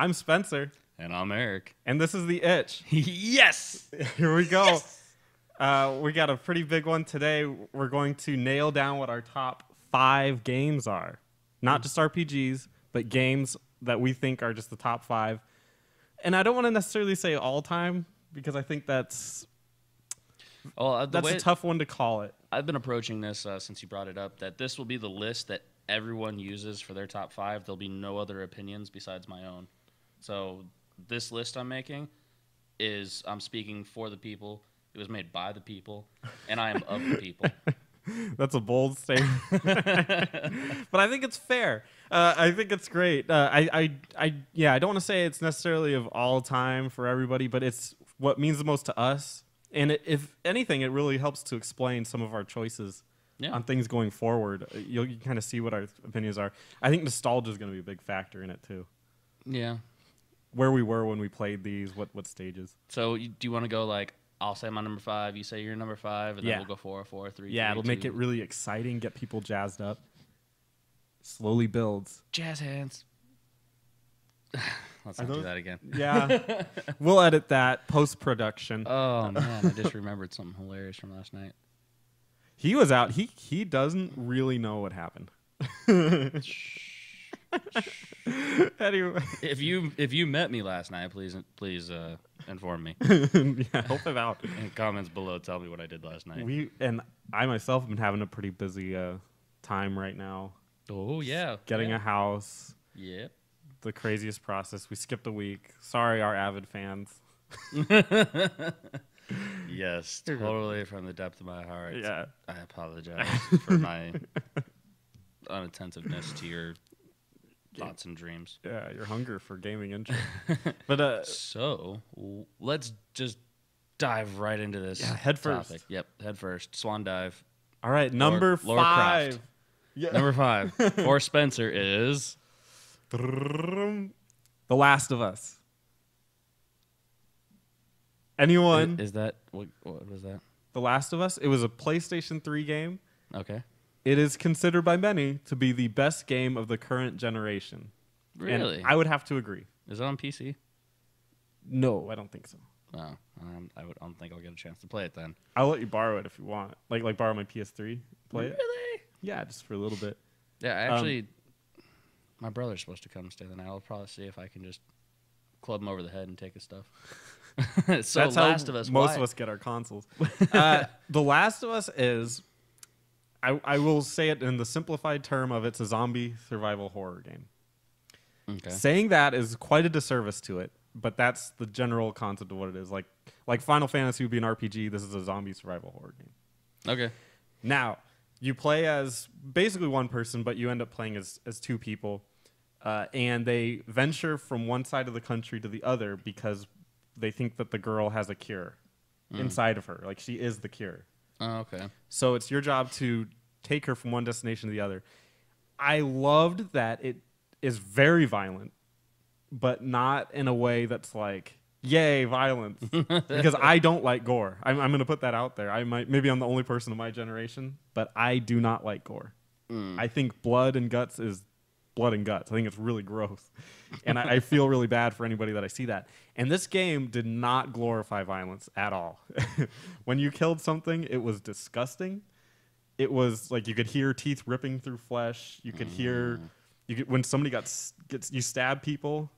I'm Spencer. And I'm Eric. And this is The Itch. Yes! Here we go. Yes! We got a pretty big one today. We're going to nail down what our top 5 games are. Not just RPGs, but games that we think are just the top 5. And I don't want to necessarily say all time, because I think that's a tough one to call it. I've been approaching this since you brought it up, that this will be the list that everyone uses for their top 5. There'll be no other opinions besides my own. So this list I'm making I'm speaking for the people. It was made by the people, and I am of the people. That's a bold statement, but I think it's fair. I think it's great. I don't want to say it's necessarily of all time for everybody, but it's what means the most to us. And if anything, it really helps to explain some of our choices on things going forward. You kind of see what our opinions are. I think nostalgia is going to be a big factor in it too. Yeah. Where we were when we played these, what stages. So do you want to go like, I'll say my number 5, you say your number 5, and then we'll go 4, 4, 3, Yeah, 3, it'll 2. make it really exciting, get people jazzed up. Slowly builds. Jazz hands. Let's not do that again. Yeah. We'll edit that post-production. Oh, man, I just remembered something hilarious from last night. He was out. He doesn't really know what happened. Anyway, if you met me last night, please inform me. Yeah, help him out. In comments below, tell me what I did last night. I myself have been having a pretty busy time right now. Oh yeah, getting a house. Yep. The craziest process. We skipped a week. Sorry, our avid fans. Yes, totally from the depth of my heart. Yeah, I apologize for my unattentiveness to your thoughts and dreams. Yeah, your hunger for gaming interest. But so let's just dive right into this. Yeah, head topic. first. Yep, head first. Swan dive. All right, number 5. Yeah. Number 5 for Spencer is The Last of Us. Anyone? Is that what was that? The Last of Us. It was a PlayStation 3 game. Okay. It is considered by many to be the best game of the current generation. Really? And I would have to agree. Is it on PC? No, I don't think so. No, I don't think I'll get a chance to play it then. I'll let you borrow it if you want. Like borrow my PS3. Play it. Really? Yeah, just for a little bit. Yeah, actually, my brother's supposed to come stay the night. I'll probably see if I can just club him over the head and take his stuff. So That's Last how of Us. Most of us get our consoles. The Last of Us is, I will say it in the simplified term of it's a zombie survival horror game. Okay. Saying that is quite a disservice to it, but that's the general concept of what it is. Like Final Fantasy would be an RPG. This is a zombie survival horror game. Okay. Now, you play as basically one person, but you end up playing as 2 people. And they venture from one side of the country to the other because they think that the girl has a cure inside of her. Like, she is the cure. Oh, okay. So it's your job to take her from one destination to the other. I loved that it is very violent, but not in a way that's like, yay, violence. Because I don't like gore. I'm going to put that out there. Maybe I'm the only person in my generation, but I do not like gore. I think blood and guts is blood and guts. I think it's really gross. And I feel really bad for anybody that I see that. And this game did not glorify violence at all. When you killed something, it was disgusting. It was like you could hear teeth ripping through flesh. You could hear when somebody you stab people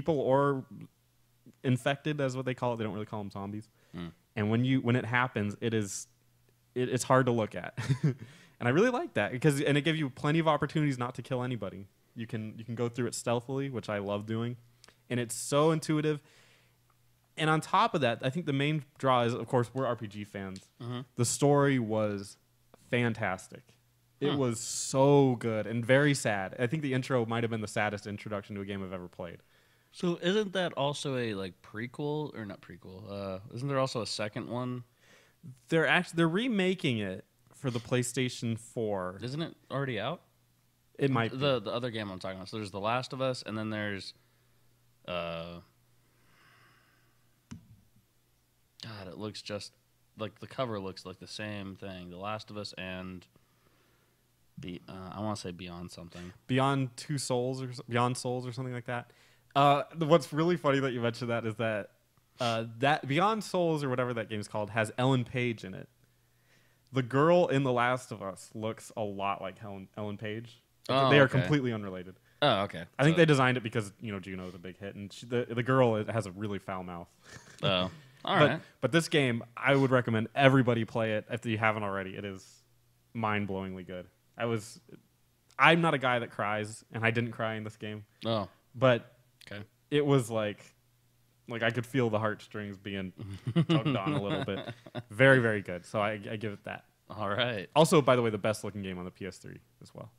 or infected, as what they call it. They don't really call them zombies. And when it happens, it's hard to look at. And I really like that because it gives you plenty of opportunities not to kill anybody. You can go through it stealthily, which I love doing, and it's so intuitive. And on top of that, I think the main draw is, of course, we're RPG fans. The story was fantastic. It was so good and very sad. I think the intro might have been the saddest introduction to a game I've ever played. So isn't that also a prequel or not prequel? Isn't there also a second one? They're remaking it for the PlayStation 4. Isn't it already out? It might be. The other game I'm talking about. So there's The Last of Us, and then there's God, it looks just like the cover looks like the same thing. The Last of Us and I want to say Beyond something. Beyond Souls or something like that. What's really funny that you mentioned that is that that Beyond Souls or whatever that game's called has Ellen Page in it. The girl in The Last of Us looks a lot like Ellen Page. Oh, They are okay. completely unrelated. Oh, okay. I think they designed it because Juno was a big hit, and the girl has a really foul mouth. Oh, all right. But this game, I would recommend everybody play it if you haven't already. It is mind-blowingly good. I'm not a guy that cries, and I didn't cry in this game, Oh, but okay. it was like I could feel the heartstrings being tugged on a little bit. Very, very good. So I give it that. All right. Also, by the way, the best looking game on the PS3 as well.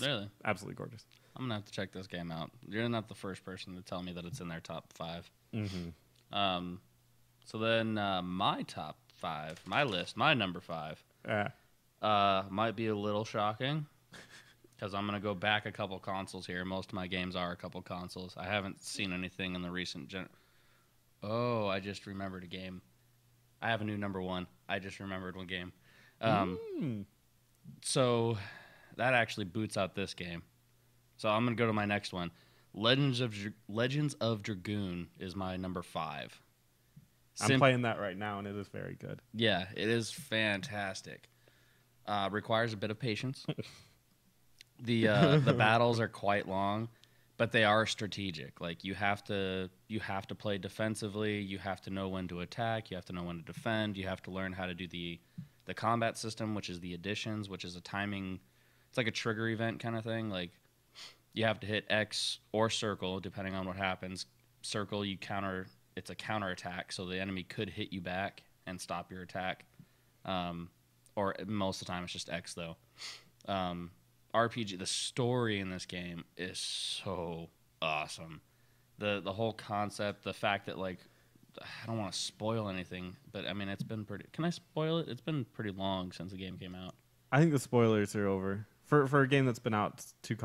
Really? Absolutely gorgeous. I'm gonna have to check this game out. You're not the first person to tell me that it's in their top 5. Mm-hmm. So then my top 5, my list, my number 5, might be a little shocking because I'm gonna go back a couple consoles here. Most of my games are a couple consoles. I haven't seen anything in the recent Oh, I just remembered a game. I have a new number 1. I just remembered one game. So that actually boots out this game. So I'm going to go to my next one. Legends of Dragoon is my number 5. I'm playing that right now, and it is very good. Yeah, it is fantastic. Requires a bit of patience. The battles are quite long, but they are strategic. Like you have to play defensively. You have to know when to attack. You have to know when to defend. You have to learn how to do the combat system, which is the additions, which is a timing. It's like a trigger event kind of thing. Like you have to hit X or circle depending on what happens. Circle, it's a counter attack, so the enemy could hit you back and stop your attack. Or most of the time it's just X though. RPG, the story in this game is so awesome. The whole concept, the fact that like I don't want to spoil anything, but I mean it's been pretty. Can I spoil it? It's been pretty long since the game came out. I think the spoilers are over for a game that's been out three.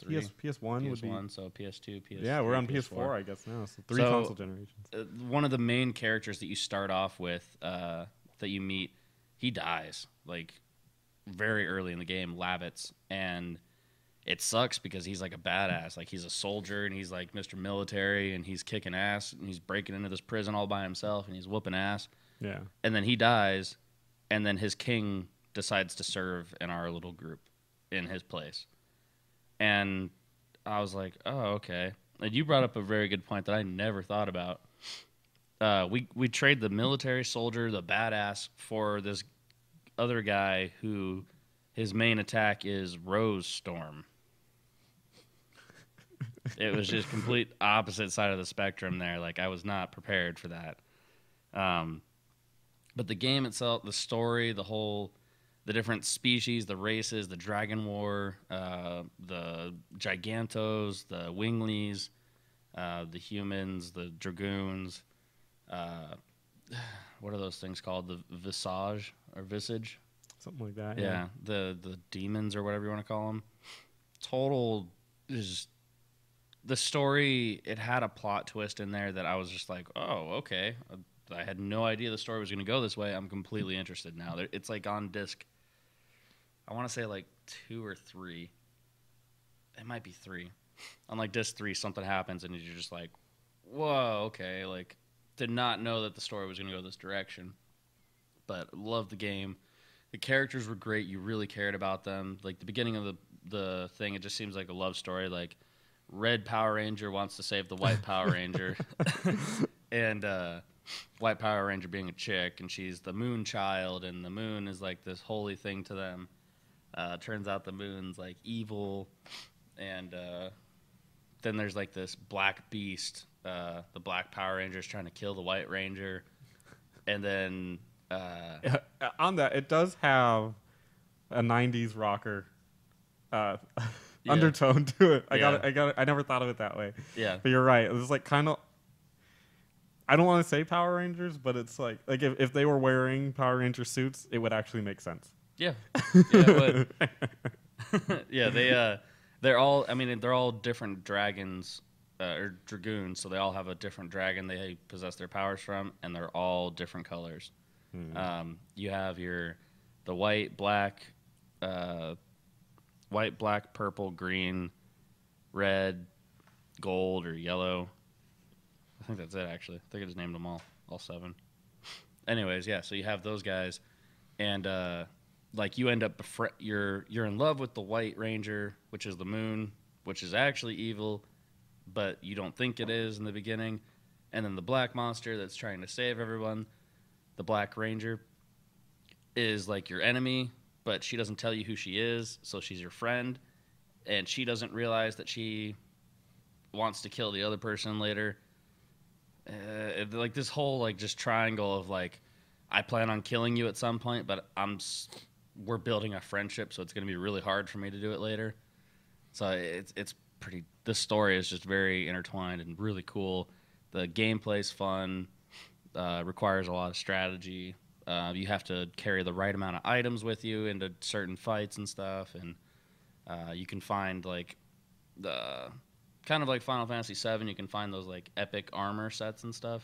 PS1 would be. So PS2, PS3. Yeah, we're on PS4. PS4, I guess now. So three console generations. One of the main characters that you start off with, that you meet, he dies like very early in the game, Lavitz, and it sucks because he's like a badass. Like he's a soldier and he's like Mr. Military and he's kicking ass and he's breaking into this prison all by himself and he's whooping ass. Yeah. And then he dies, and then his king decides to serve in our little group in his place. And I was like, oh, okay. And you brought up a very good point that I never thought about. We trade the military soldier, the badass, for this other guy who his main attack is Rose Storm. It was just complete opposite side of the spectrum there. Like I was not prepared for that. But the game itself, the story, the different species, the races, the Dragon War, the Gigantos, the Winglies, the humans, the Dragoons. What are those things called? The Visage or Visage? Something like that. Yeah, the demons or whatever you want to call them. Total is the story. It had a plot twist in there that I was just like, oh, okay. I had no idea the story was going to go this way. I'm completely interested now. It's like on disc. I want to say like 2 or 3. It might be 3. On like disc 3, something happens and you're just like, whoa, okay. Like, did not know that the story was going to go this direction. But loved the game. The characters were great. You really cared about them. Like the beginning of the thing, it just seems like a love story. Like Red Power Ranger wants to save the White Power Ranger. And White Power Ranger being a chick, and she's the moon child, and the moon is like this holy thing to them. Turns out the moon's like evil, and then there's like this black beast. The Black Power Ranger is trying to kill the White Ranger, and then on that, it does have a '90s rocker undertone to it. I never thought of it that way. Yeah, but you're right. It was like kind of. I don't want to say Power Rangers, but it's like if they were wearing Power Ranger suits, it would actually make sense. Yeah, it would. Yeah, they're all. I mean, they're all different dragons or dragoons, so they all have a different dragon they possess their powers from, and they're all different colors. You have the white, black, purple, green, red, gold, or yellow. I think that's it, actually. I think I just named them all 7. Anyways, yeah, so you have those guys, and like you end up you're in love with the White Ranger, which is the moon, which is actually evil, but you don't think it is in the beginning. And then the black monster that's trying to save everyone, the Black Ranger, is like your enemy, but she doesn't tell you who she is, so she's your friend, and she doesn't realize that she wants to kill the other person later. Like this whole like just triangle of like, I plan on killing you at some point, but we're building a friendship, so it's going to be really hard for me to do it later. So it's pretty. This story is just very intertwined and really cool. The gameplay's fun. Requires a lot of strategy. You have to carry the right amount of items with you into certain fights and stuff, and you can find like the kind of like Final Fantasy VII. You can find those like epic armor sets and stuff,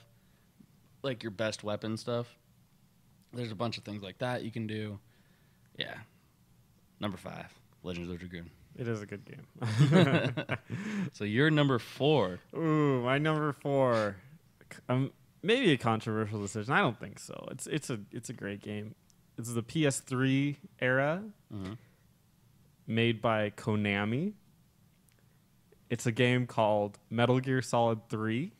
like your best weapon stuff. There's a bunch of things like that you can do. Yeah. Number 5, Legends of Dragoon. It is a good game. So you're number 4. Ooh, my number 4. Maybe a controversial decision. I don't think so. It's a great game. It's the PS3 era, made by Konami. It's a game called Metal Gear Solid 3.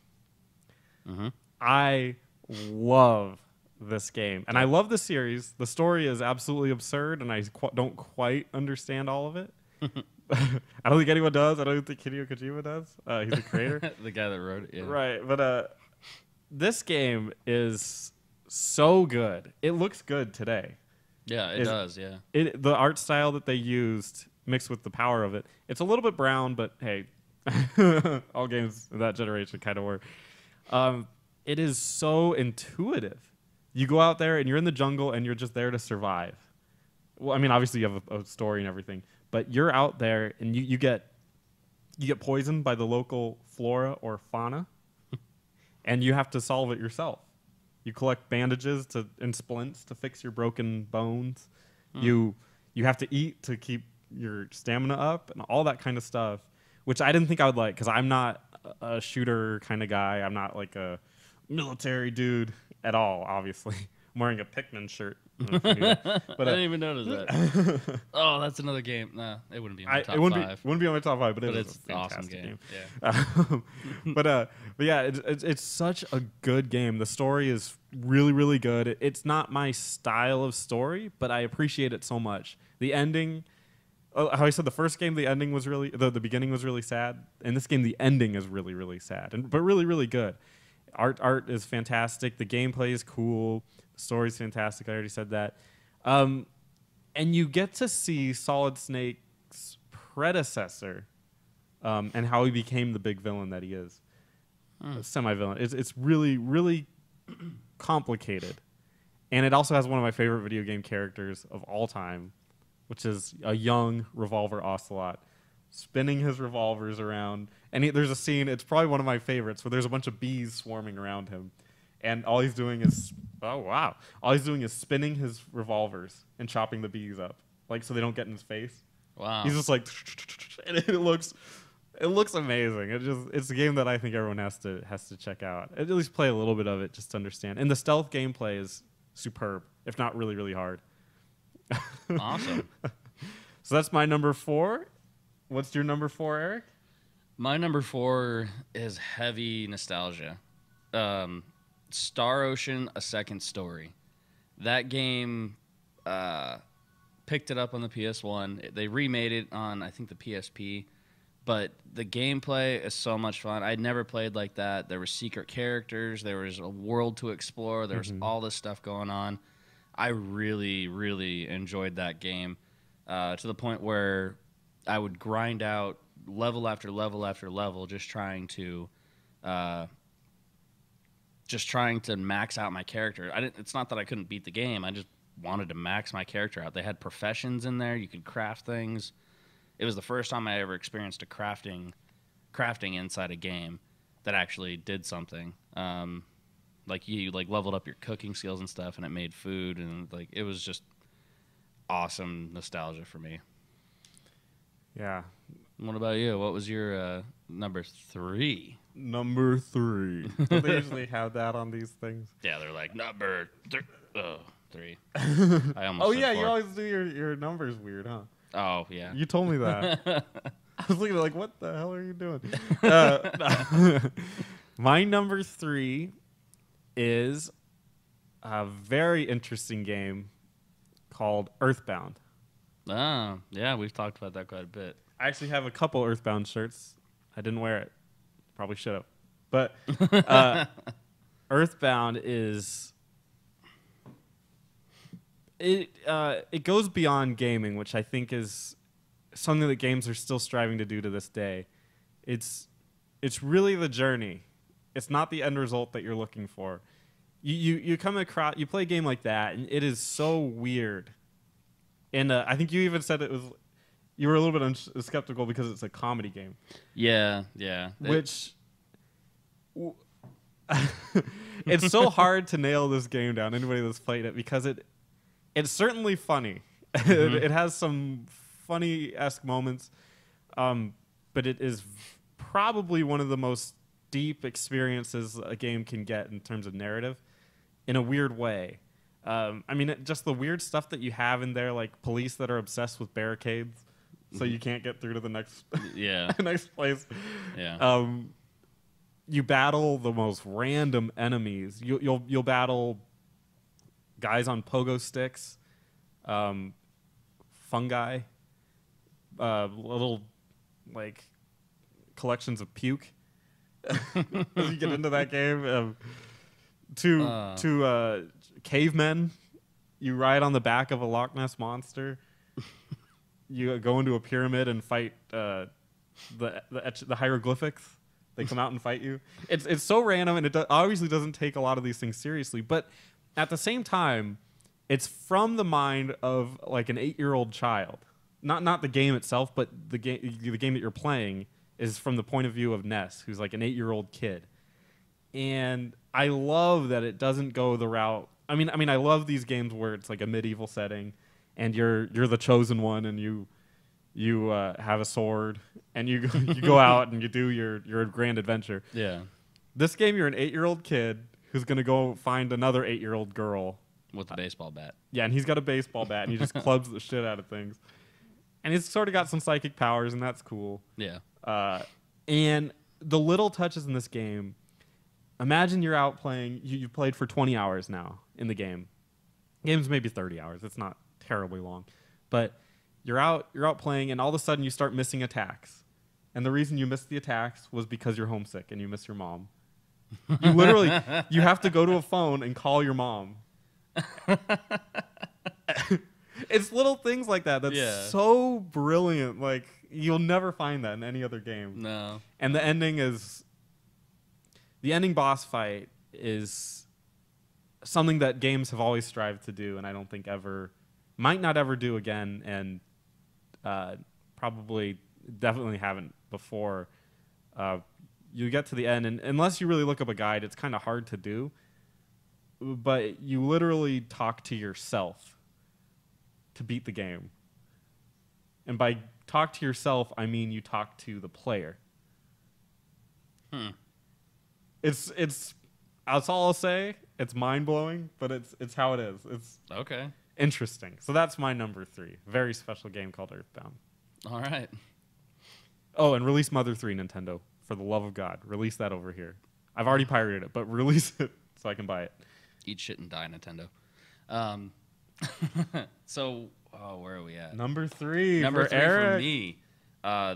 I love this game, and I love the series. The story is absolutely absurd, and I don't quite understand all of it. I don't think anyone does. I don't think Hideo Kojima does. He's the creator. The guy that wrote it, yeah. Right, but this game is so good. It looks good today. Yeah, it does, yeah. The art style that they used mixed with the power of it. It's a little bit brown, but hey, all games of that generation kind of were. It is so intuitive. You go out there and you're in the jungle and you're just there to survive. Well, I mean, obviously you have a story and everything, but you're out there and you get poisoned by the local flora or fauna, and you have to solve it yourself. You collect bandages and splints to fix your broken bones. You have to eat to keep your stamina up and all that kind of stuff, which I didn't think I would like because I'm not a shooter kind of guy. I'm not like a military dude at all, obviously. I'm wearing a Pikmin shirt. But, I didn't even notice that. Oh, that's another game. Nah, it wouldn't be in my top 5. Wouldn't be on my top 5, but it's a fantastic game. Yeah. But yeah, it's such a good game. The story is really, really good. It's not my style of story, but I appreciate it so much. The ending, how I said the first game, the ending was really, the beginning was really sad. In this game, the ending is really, really sad, but really, really good. Art is fantastic. The gameplay is cool. The story's fantastic. I already said that. And you get to see Solid Snake's predecessor and how he became the big villain that he is. Semi-villain. It's really, really complicated. And it also has one of my favorite video game characters of all time, which is a young Revolver Ocelot spinning his revolvers around. And there's a scene, it's probably one of my favorites, where there's a bunch of bees swarming around him. And all he's doing is, all he's doing is spinning his revolvers and chopping the bees up, like so they don't get in his face. Wow. He's just like, and it looks amazing. It's a game that I think everyone has to check out. At least play a little bit of it just to understand. And the stealth gameplay is superb, if not really, really hard. Awesome. So that's my number 4. What's your number 4, Eric? My number 4 is heavy nostalgia. Star Ocean: A Second Story. That game, picked it up on the PS1. They remade it on, I think, the PSP. But the gameplay is so much fun. I'd never played like that. There were secret characters. There was a world to explore. There was all this stuff going on. I really, really enjoyed that game to the point where I would grind out level after level after level, just trying to max out my character. It's not that I couldn't beat the game. I just wanted to max my character out. They had professions in there. You could craft things. It was the first time I ever experienced a crafting inside a game that actually did something. Like you leveled up your cooking skills and stuff, and it made food, and like it was just awesome nostalgia for me. Yeah. What about you? What was your number 3? Number 3. Do they usually have that on these things? Yeah, they're like number 3. I almost Oh said yeah, 4. you always do your numbers weird, huh? Oh yeah. You told me that. I was looking like, what the hell are you doing? My number 3 is a very interesting game called Earthbound. Oh yeah, we've talked about that quite a bit. I actually have a couple Earthbound shirts. I didn't wear it. Probably should have. But Earthbound is it goes beyond gaming, which I think is something that games are still striving to do to this day. It's really the journey. It's not the end result that you're looking for. You come across, you play a game like that, and it is so weird. And I think you even said you were a little bit skeptical because it's a comedy game. Yeah. Which it's so hard to nail this game down. Anybody that's played it, because it's certainly funny. Mm-hmm. It has some funny-esque moments, but it is probably one of the most deep experiences a game can get in terms of narrative, in a weird way. I mean, just the weird stuff that you have in there, like police that are obsessed with barricades, so you can't get through to the next next place. Yeah. You battle the most random enemies. You'll battle guys on pogo sticks, fungi, little like collections of puke. As you get into that game, to cavemen. You ride on the back of a Loch Ness monster. You go into a pyramid and fight the hieroglyphics. They come out and fight you. It's so random, and it obviously doesn't take a lot of these things seriously. But at the same time, it's from the mind of like an 8-year-old child. Not the game itself, but the game that you're playing is from the point of view of Ness, who's like an 8-year-old kid. And I love that it doesn't go the route. I mean, I love these games where it's like a medieval setting, and you're the chosen one, and you have a sword, and you go out and you do your grand adventure. Yeah. This game, you're an 8-year-old kid who's gonna go find another 8-year-old girl With a baseball bat. Yeah, and he's got a baseball bat, and he just clubs the shit out of things. And he's sort of got some psychic powers, and that's cool. Yeah. And the little touches in this game. Imagine you're out playing. You've played for 20 hours now in the game. Game's maybe 30 hours. It's not terribly long, but you're out playing, and all of a sudden you start missing attacks. And the reason you missed the attacks was because you're homesick and you miss your mom. You literally you have to go to a phone and call your mom. It's little things like that that's so brilliant. Like, you'll never find that in any other game. No. And the ending boss fight is something that games have always strived to do, and I don't think might not ever do again, and definitely haven't before. You get to the end, and unless you really look up a guide, it's kind of hard to do. But you literally talk to yourself to beat the game. And by talk to yourself, I mean you talk to the player. It's that's all I'll say. It's mind-blowing, but it's how it is. It's okay. Interesting. So that's my number 3. Very special game called Earthbound. All right. Oh, and release Mother 3, Nintendo. For the love of God. Release that over here. I've already pirated it, but release it so I can buy it. Eat shit and die, Nintendo. So, where are we at? Number 3 Number for 3 Eric. for me.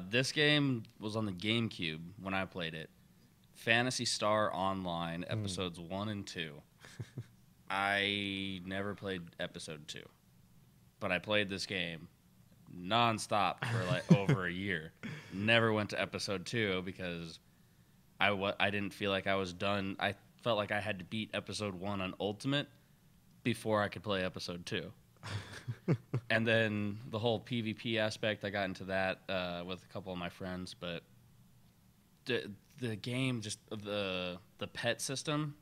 This game was on the GameCube when I played it. Phantasy Star Online, episodes 1 and 2. I never played episode 2, but I played this game nonstop for like over a year. Never went to episode 2 because I didn't feel like I was done. I felt like I had to beat episode 1 on Ultimate before I could play episode 2. And then the whole PvP aspect, I got into that with a couple of my friends, but the game, just the pet system,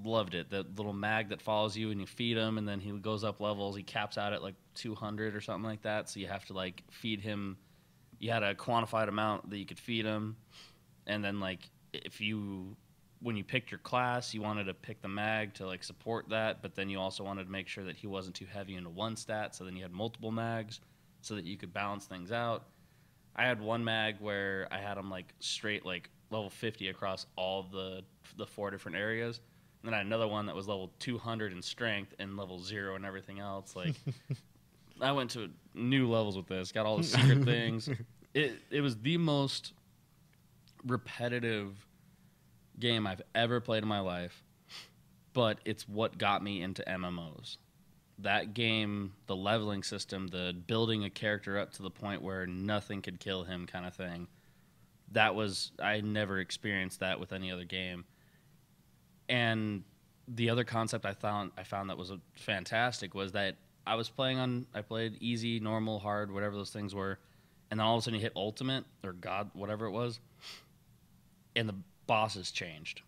loved it. The little mag that follows you and you feed him, and then he goes up levels. He caps out at like 200 or something like that. So you have to like feed him. You had a quantified amount that you could feed him, and then like when you picked your class, you wanted to pick the mag to like support that, but then you also wanted to make sure that he wasn't too heavy into one stat. So then you had multiple mags so that you could balance things out. I had one mag where I had him like straight like level 50 across all the 4 different areas. And then I had another one that was level 200 in strength and level 0 and everything else. Like I went to new levels with this, got all the secret things. It was the most repetitive game I've ever played in my life, but it's what got me into MMOs. That game, the leveling system, the building a character up to the point where nothing could kill him kind of thing. I never experienced that with any other game. And the other concept I found that was fantastic was that I played easy, normal, hard, whatever those things were, and then all of a sudden you hit ultimate or God, whatever it was, and the bosses changed.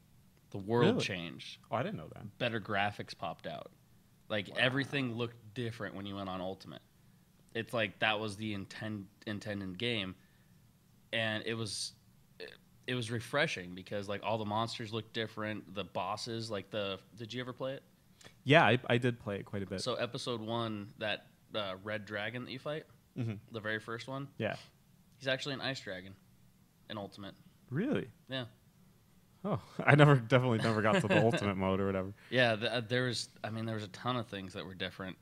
The world changed. Oh, I didn't know that. Better graphics popped out. Like everything looked different when you went on ultimate. It's like that was the intended game, and it was refreshing because like all the monsters looked different. The bosses, like did you ever play it? Yeah, I did play it quite a bit. So episode 1, that red dragon that you fight, the very first one. Yeah, he's actually an ice dragon in ultimate. Really? Yeah. Oh, I definitely never got to the ultimate mode or whatever. Yeah, there was a ton of things that were different.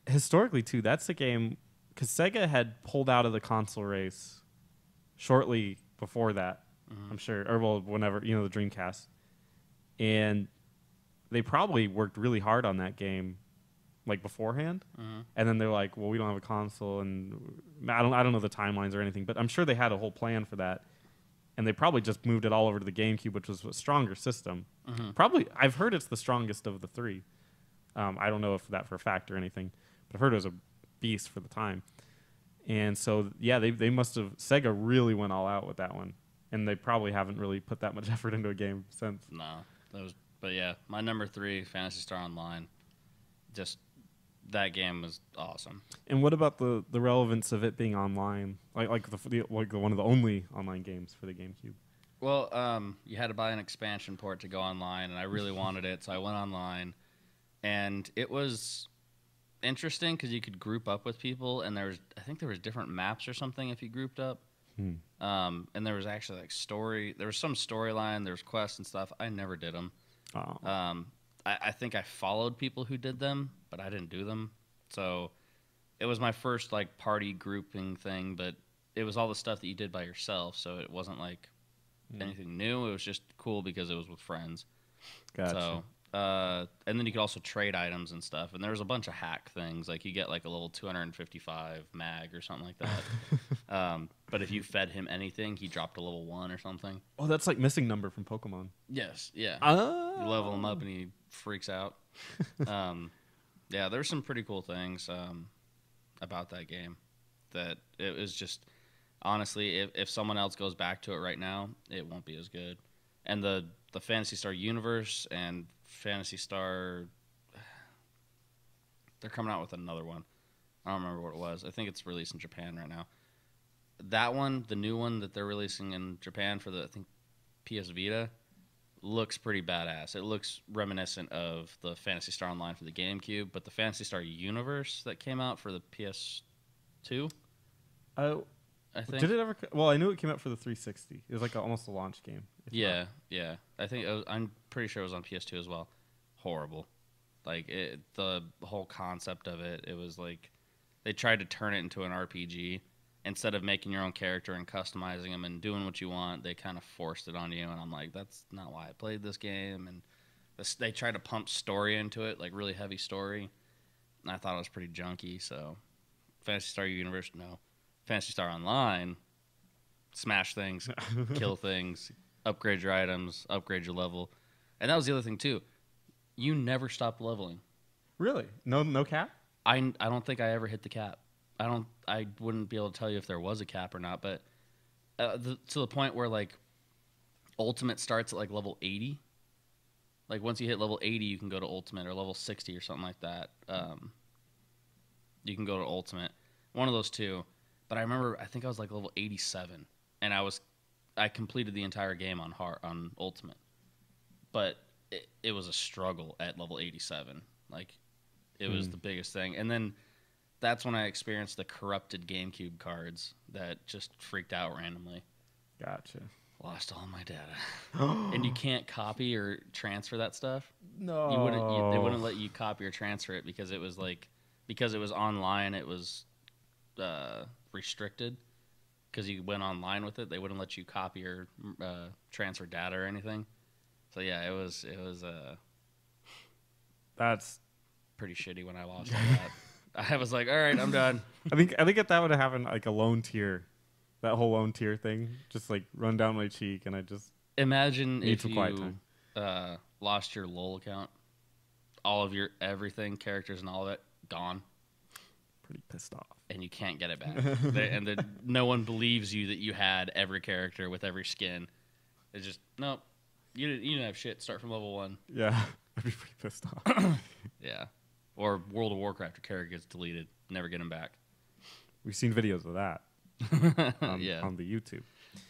Historically, too, that's a game, because Sega had pulled out of the console race shortly before that, I'm sure, or well, whenever, the Dreamcast. And they probably worked really hard on that game, like beforehand, and then they're like, well, we don't have a console, and I don't know the timelines or anything, but I'm sure they had a whole plan for that. And they probably just moved it all over to the GameCube, which was a stronger system. Probably, I've heard it's the strongest of the 3. I don't know if that for a fact or anything, but I've heard it was a beast for the time. And so, yeah, they must have, Sega really went all out with that one. And they probably haven't really put that much effort into a game since. No, but yeah, my number 3, Phantasy Star Online, just that game was awesome. And what about the relevance of it being online, like one of the only online games for the GameCube? Well, you had to buy an expansion port to go online, and I really wanted it, so I went online, and it was interesting because you could group up with people, and I think there was different maps or something if you grouped up. And there was actually there was some storyline, there was quests and stuff. I never did them. Oh. I think I followed people who did them, but I didn't do them. So it was my first like party grouping thing, but it was all the stuff that you did by yourself, so it wasn't like anything new. It was just cool because it was with friends. Gotcha. So and then you could also trade items and stuff, and there was a bunch of hack things, like you get like a level 255 mag or something like that. But if you fed him anything, he dropped a level 1 or something. Oh, that's like Missing Number from Pokemon. Yes, yeah. Oh. You level him up and he freaks out. Yeah, there's some pretty cool things about that game. That it was just, honestly, if someone else goes back to it right now, it won't be as good. And the Phantasy Star universe and Phantasy Star, they're coming out with another one. I don't remember what it was. I think it's released in Japan right now. That one, the new one that they're releasing in Japan for the, I think, PS Vita, looks pretty badass. It looks reminiscent of the Phantasy Star Online for the GameCube, but the Phantasy Star universe that came out for the PS2, Oh, I think. did it ever? Well, I knew it came out for the 360. It was like almost a launch game. Yeah. I think I'm pretty sure it was on PS2 as well. Horrible. Like the whole concept of it was like they tried to turn it into an RPG. Instead of making your own character and customizing them and doing what you want, they kind of forced it on you. And I'm like, that's not why I played this game. And they tried to pump story into it, like really heavy story. And I thought it was pretty junky. So Phantasy Star Universe, no. Phantasy Star Online, smash things, kill things, upgrade your items, upgrade your level. And that was the other thing, too. You never stopped leveling. Really? No cap? I don't think I ever hit the cap. I wouldn't be able to tell you if there was a cap or not, but to the point where like Ultimate starts at like level 80. Like once you hit level 80, you can go to Ultimate, or level 60 or something like that. You can go to Ultimate. One of those two. But I remember, I think I was like level 87, and I completed the entire game on Ultimate. But it was a struggle at level 87. Like, it was the biggest thing. And then that's when I experienced the corrupted GameCube cards that just freaked out randomly. Gotcha. Lost all my data. And you can't copy or transfer that stuff. No. They wouldn't let you copy or transfer it because it was online, it was restricted. Because you went online with it, they wouldn't let you copy or transfer data or anything. So yeah, it was That's pretty shitty when I lost all that. I was like, all right, I'm done. I think if that would have happened like a lone tier, that whole lone tier thing, just like run down my cheek, and I just imagine need if some you quiet time. Lost your LOL account, all of your everything, characters and all of it gone, pretty pissed off, and you can't get it back. And no one believes you that you had every character with every skin. It's just nope. You didn't have shit. Start from level 1. Yeah, I'd be pretty pissed off. Yeah. Or World of Warcraft, your character gets deleted. Never get him back. We've seen videos of that on the YouTube.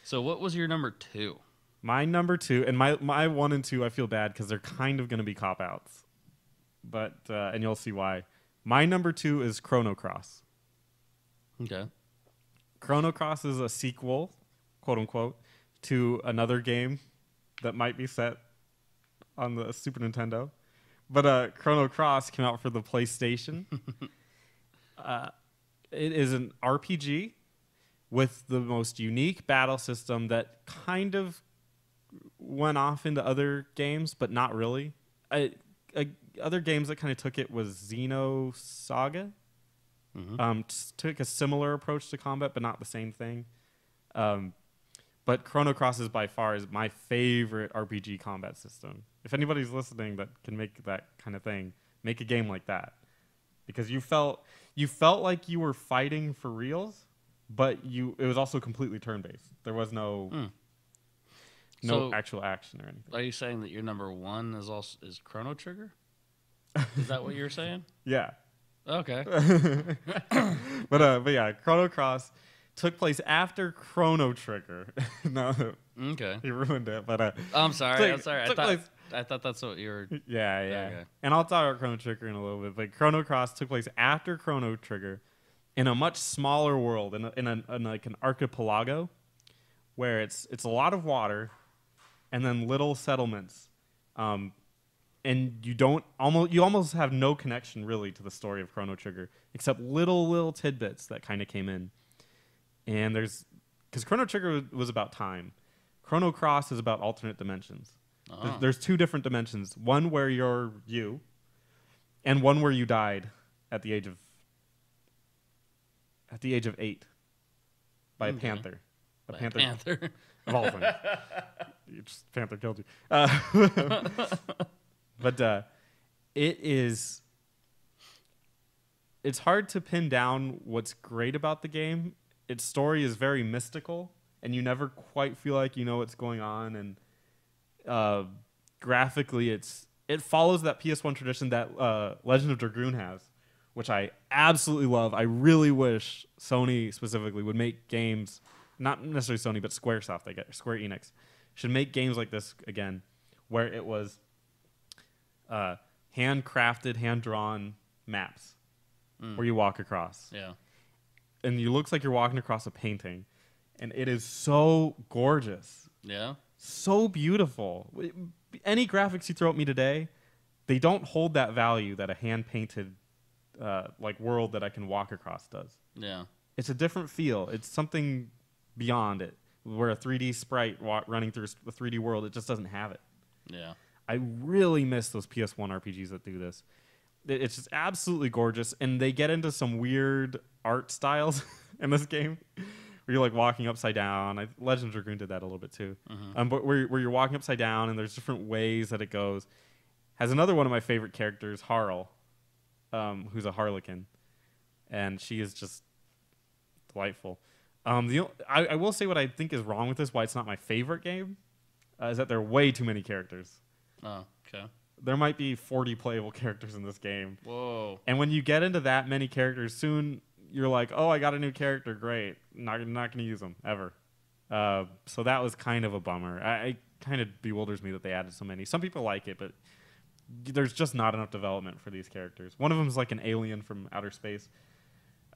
So what was your number 2? My number 2, and my 1 and 2, I feel bad because they're kind of going to be cop-outs. But, and you'll see why. My number 2 is Chrono Cross. Okay. Chrono Cross is a sequel, quote-unquote, to another game that might be set on the Super Nintendo. But Chrono Cross came out for the PlayStation. It is an RPG with the most unique battle system that kind of went off into other games, but not really. Other games that kind of took it was Xenosaga. Took a similar approach to combat, but not the same thing. But Chrono Cross is by far is my favorite RPG combat system. If anybody's listening that can make that kind of thing, make a game like that. Because you felt like you were fighting for reals, but it was also completely turn-based. There was no actual action or anything. Are you saying that your number 1 is Chrono Trigger? Is that what you're saying? Yeah. Okay. But yeah, Chrono Cross took place after Chrono Trigger. No, okay. he ruined it. But I'm sorry. I thought that's what you were. Yeah. Okay. And I'll talk about Chrono Trigger in a little bit. But Chrono Cross took place after Chrono Trigger, in a much smaller world, in like an archipelago, where it's a lot of water, and then little settlements, and you almost have no connection really to the story of Chrono Trigger, except little tidbits that kind of came in. And because Chrono Trigger was about time, Chrono Cross is about alternate dimensions. There's 2 different dimensions. One where you're you, and one where you died at the age of 8 by a panther. Panther. Of all things. Panther killed you. But it's hard to pin down what's great about the game. Its story is very mystical, and you never quite feel like you know what's going on. And graphically, it follows that PS1 tradition that Legend of Dragoon has, which I absolutely love. I really wish Sony specifically would make games, not necessarily Sony, but Square Enix, should make games like this again, where it was handcrafted, hand-drawn maps where you walk across. Yeah. And it looks like you're walking across a painting. And it is so gorgeous. Yeah. So beautiful. Any graphics you throw at me today, they don't hold that value that a hand-painted like world that I can walk across does. Yeah. It's a different feel. It's something beyond it. Where a 3D sprite running through a 3D world, it just doesn't have it. Yeah. I really miss those PS1 RPGs that do this. It's just absolutely gorgeous, and they get into some weird art styles in this game, where you're like walking upside down. Legend of Dragoon did that a little bit too. But where you're walking upside down, and there's different ways that it goes. Has another one of my favorite characters, Harl, who's a harlequin, and she is just delightful. I will say what I think is wrong with this, why it's not my favorite game. is that there are way too many characters. Oh, okay. There might be 40 playable characters in this game. Whoa. And when you get into that many characters, soon you're like, oh, I got a new character. Great. Not going to use them ever. So that was kind of a bummer. It kind of bewilders me that they added so many. Some people like it, but there's just not enough development for these characters. One of them is like an alien from outer space.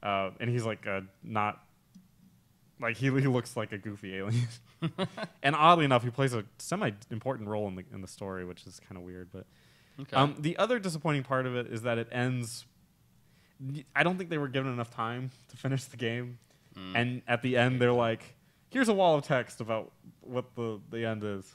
And he's like not... Like, he looks like a goofy alien. And oddly enough, he plays a semi-important role in the story, which is kind of weird. But Okay. the other disappointing part of it is that it ends... I don't think they were given enough time to finish the game. And at the end, they're like, here's a wall of text about what the end is.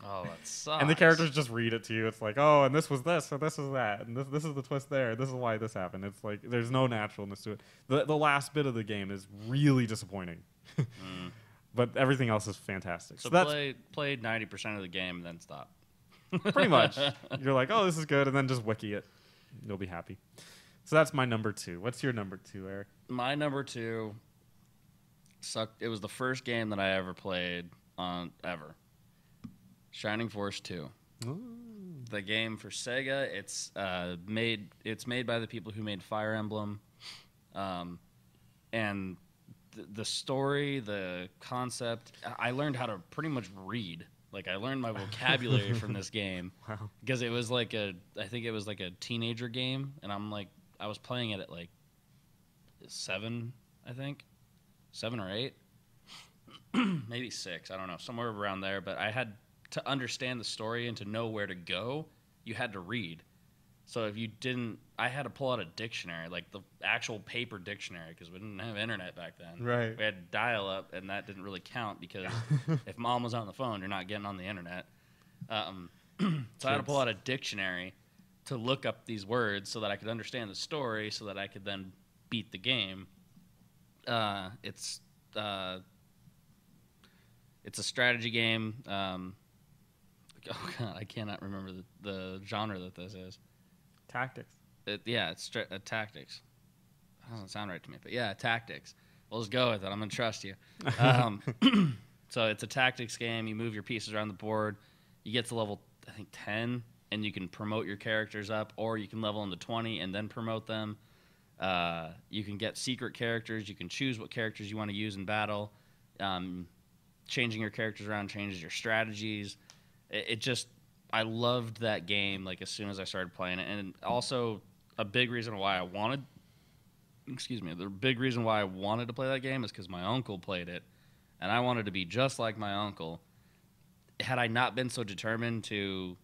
Oh, that sucks. And the characters just read it to you. It's like, oh, and this was this, or this is that, and this is the twist there. This is why this happened. It's like there's no naturalness to it. The last bit of the game is really disappointing, but everything else is fantastic. So that's play 90% of the game and then stop. pretty much. You're like, oh, this is good, and then just wiki it. You'll be happy. So that's my number 2. What's your number 2, Eric? My number 2 sucked. It was the first game that I ever played on ever. Shining Force 2. Ooh. The game for Sega. It's made by the people who made Fire Emblem, and the story, the concept. I learned how to pretty much read. Like, I learned my vocabulary from this game. Wow. Because it was like I think it was like a teenager game, and I was playing it at like 7, I think, 7 or 8, maybe 6. I don't know, somewhere around there. But I had to understand the story and to know where to go, you had to read. So if you didn't, I had to pull out a dictionary, like the actual paper dictionary, because we didn't have internet back then. Right. We had dial-up, and that didn't really count because if mom was on the phone, you're not getting on the internet. So I had to pull out a dictionary to look up these words so that I could understand the story, so that I could then beat the game. It's a strategy game. Oh god, I cannot remember the genre that this is. Tactics. It's tactics. That doesn't sound right to me, but yeah, tactics. We'll just go with it. I'm gonna trust you. So it's a tactics game. You move your pieces around the board. You get to level, I think, 10, and you can promote your characters up, or you can level them to 20 and then promote them. You can get secret characters. You can choose what characters you want to use in battle. Changing your characters around changes your strategies. I loved that game, like, as soon as I started playing it. And also, the big reason why I wanted to play that game is because my uncle played it, and I wanted to be just like my uncle. Had I not been so determined to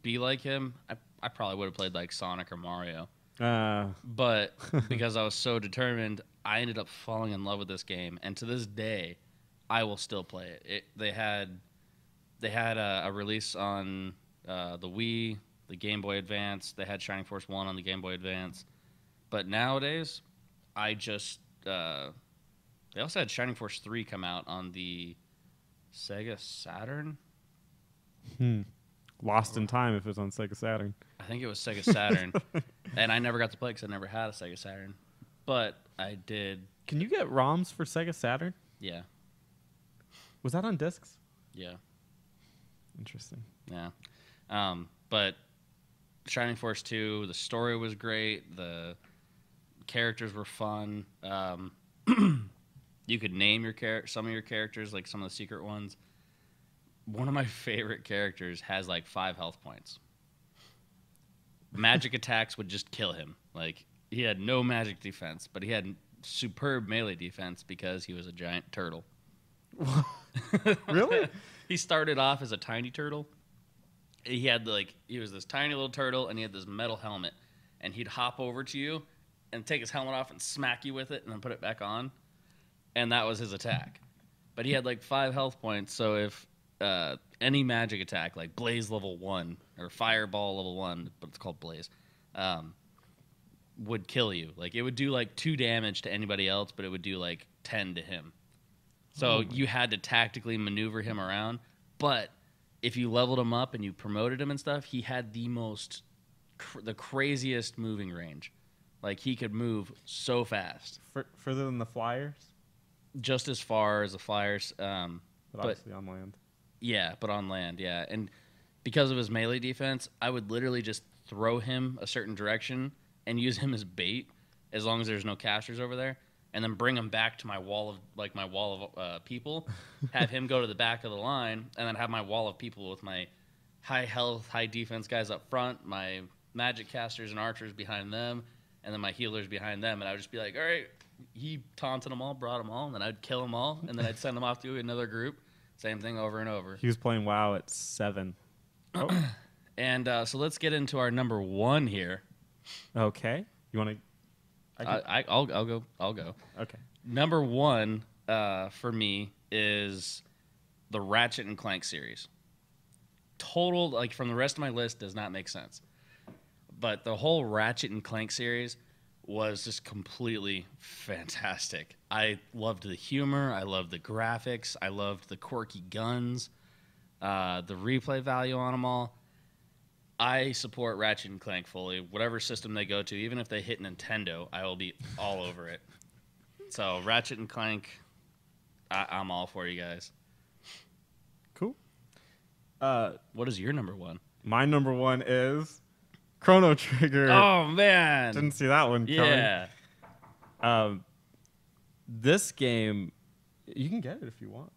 be like him, I probably would have played, like, Sonic or Mario. But because I was so determined, I ended up falling in love with this game. And to this day, I will still play it. They had a release on the Wii, the Game Boy Advance. They had Shining Force 1 on the Game Boy Advance. But nowadays, they also had Shining Force 3 come out on the Sega Saturn. Lost in time if it was on Sega Saturn. I think it was Sega Saturn. And I never got to play because I never had a Sega Saturn. But I did. Can you get ROMs for Sega Saturn? Yeah. Was that on discs? Yeah. Interesting. Yeah. But Shining Force 2, the story was great. The characters were fun. You could name some of your characters, like some of the secret ones. One of my favorite characters has like 5 health points. Magic attacks would just kill him. Like, he had no magic defense, but he had superb melee defense because he was a giant turtle. Really? He started off as a tiny turtle. He was this tiny little turtle, and he had this metal helmet. And he'd hop over to you and take his helmet off and smack you with it and then put it back on. And that was his attack. But he had like 5 health points, so if any magic attack, like Blaze level 1 or Fireball level 1, but it's called Blaze, would kill you. Like, it would do like 2 damage to anybody else, but it would do like 10 to him. So you had to tactically maneuver him around. But if you leveled him up and you promoted him and stuff, he had the craziest moving range. Like, he could move so fast. Further than the Flyers? Just as far as the Flyers. But obviously on land. Yeah, but on land, yeah. And because of his melee defense, I would literally just throw him a certain direction and use him as bait as long as there's no casters over there, and then bring him back to my wall of people, have him go to the back of the line, and then have my wall of people with my high health, high defense guys up front, my magic casters and archers behind them, and then my healers behind them, and I would just be like, all right, he taunted them all, brought them all, and then I'd kill them all, and then I'd send them off to another group. Same thing over and over. He was playing WoW at 7. Oh. And so let's get into our number 1 here. Okay. You want to? I'll go. Okay. Number 1 for me is the Ratchet and Clank series. Total, like from the rest of my list, does not make sense. But the whole Ratchet and Clank series was just completely fantastic. I loved the humor. I loved the graphics. I loved the quirky guns, the replay value on them all. I support Ratchet and Clank fully. Whatever system they go to, even if they hit Nintendo, I will be all over it. So Ratchet and Clank, I'm all for you guys. Cool. What is your number 1? My number 1 is Chrono Trigger. Oh man, Didn't see that one coming. yeah. This game, you can get it if you want.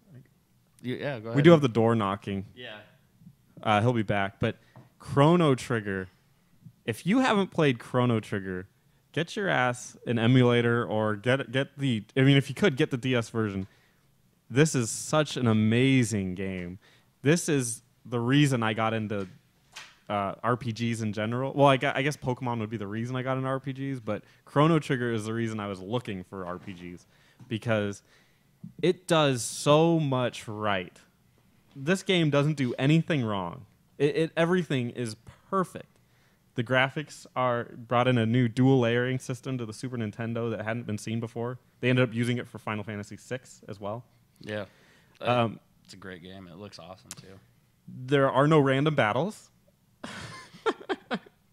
Yeah, go ahead. We do have the door knocking. Yeah. He'll be back. But Chrono Trigger, if you haven't played Chrono Trigger, get your ass an emulator or get the. I mean, if you could get the DS version. This is such an amazing game. This is the reason I got into RPGs in general. Well, I guess Pokemon would be the reason I got into RPGs, but Chrono Trigger is the reason I was looking for RPGs because it does so much right. This game doesn't do anything wrong. Everything is perfect. The graphics are brought in a new dual layering system to the Super Nintendo that hadn't been seen before. They ended up using it for Final Fantasy VI as well. Yeah. It's a great game. It looks awesome too. There are no random battles.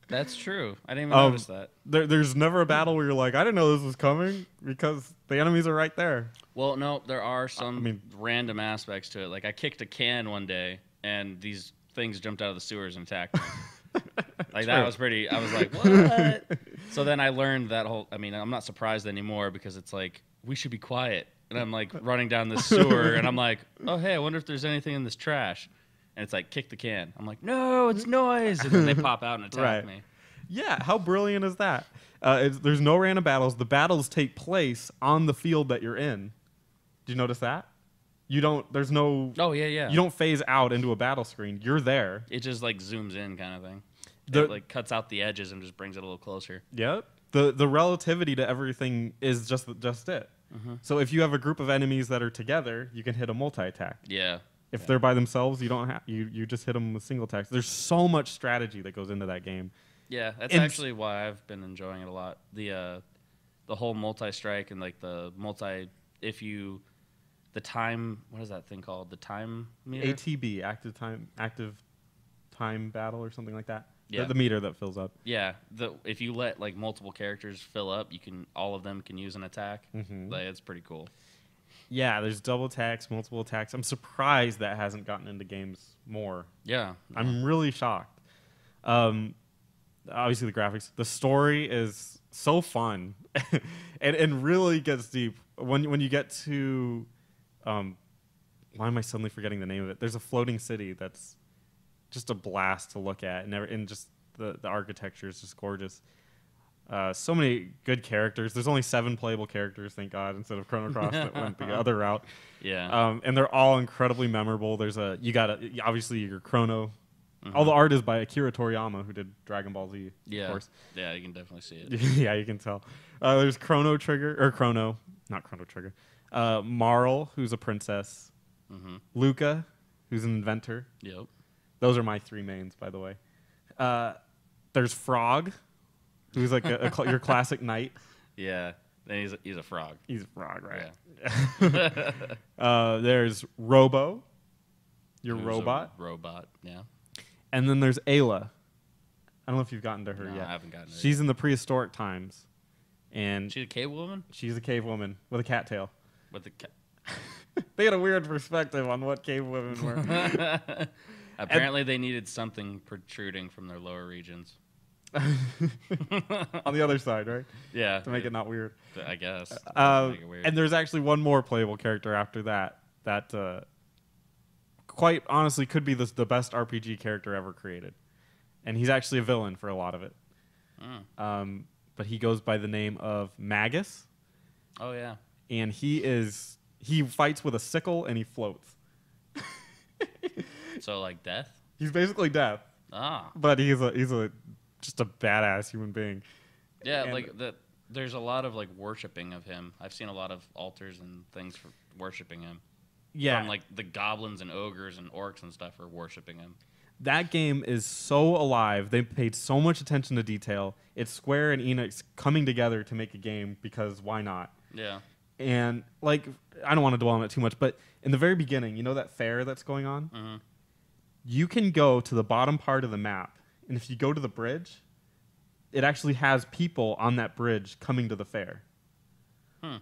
That's true. I didn't even notice that. There's never a battle where you're like, I didn't know this was coming because the enemies are right there. Well, no, there are some random aspects to it. Like I kicked a can one day and these things jumped out of the sewers and attacked me. Like that was pretty. I was like, what? So then I learned that whole. I mean, I'm not surprised anymore because it's like we should be quiet. And I'm like running down this sewer and I'm like, oh hey, I wonder if there's anything in this trash. And it's like, kick the can. I'm like, no, it's noise. And then they pop out and attack me. Yeah, how brilliant is that? There's no random battles. The battles take place on the field that you're in. Did you notice that? You don't. There's no. Oh yeah. You don't phase out into a battle screen. You're there. It just like zooms in, kind of thing. It like cuts out the edges and just brings it a little closer. Yep. The relativity to everything is just it. Mm-hmm. So if you have a group of enemies that are together, you can hit a multi-attack. Yeah. If they're by themselves, you don't have you just hit them with single attacks. There's so much strategy that goes into that game. Yeah, that's actually why I've been enjoying it a lot. The whole multi-strike and like the time, what is that thing called? The time meter? ATB, active time battle or something like that. Yeah. The meter that fills up. Yeah, if you let like multiple characters fill up, all of them can use an attack. Mm-hmm. Like, it's pretty cool. Yeah, there's double attacks, multiple attacks. I'm surprised that hasn't gotten into games more. Yeah. I'm really shocked. Obviously, the graphics. The story is so fun and really gets deep. When you get to... why am I suddenly forgetting the name of it? There's a floating city that's just a blast to look at. And just the architecture is just gorgeous. So many good characters. There's only 7 playable characters, thank God, instead of Chrono Cross that went the other route. Yeah. And they're all incredibly memorable. Obviously your Chrono. Mm-hmm. All the art is by Akira Toriyama, who did Dragon Ball Z, of course. Yeah, you can definitely see it. Yeah, you can tell. There's not Chrono Trigger. Marl, who's a princess. Mm-hmm. Luca, who's an inventor. Yep. Those are my 3 mains, by the way. There's Frog, who's like your classic knight. Yeah, then he's a frog. He's a frog, right? Yeah. There's Robo, your Who's robot. Robot, yeah. And then there's Ayla. I don't know if you've gotten to her No, yet. I haven't gotten to her She's yet. in the prehistoric times. And She's a cave woman? she's a cave woman with a cattail. With the They had a weird perspective on what cave women were. Apparently, they needed something protruding from their lower regions. On the other side, right? Yeah, To make it not weird. I guess. Make it weird. And there's actually one more playable character after that quite honestly could be the best RPG character ever created. And he's actually a villain for a lot of it. But he goes by the name of Magus. Oh, yeah. And he fights with a sickle and he floats. So, like death? He's basically death. Ah. But he's just a badass human being. Yeah, And like there's a lot of like worshiping of him. I've seen a lot of altars and things for worshiping him. Yeah. From like the goblins and ogres and orcs and stuff are worshiping him. That game is so alive. They paid so much attention to detail. It's Square and Enix coming together to make a game because why not? Yeah. And like, I don't want to dwell on it too much, but in the very beginning, you know that fair that's going on? Mm-hmm. You can go to the bottom part of the map, and if you go to the bridge, it actually has people on that bridge coming to the fair.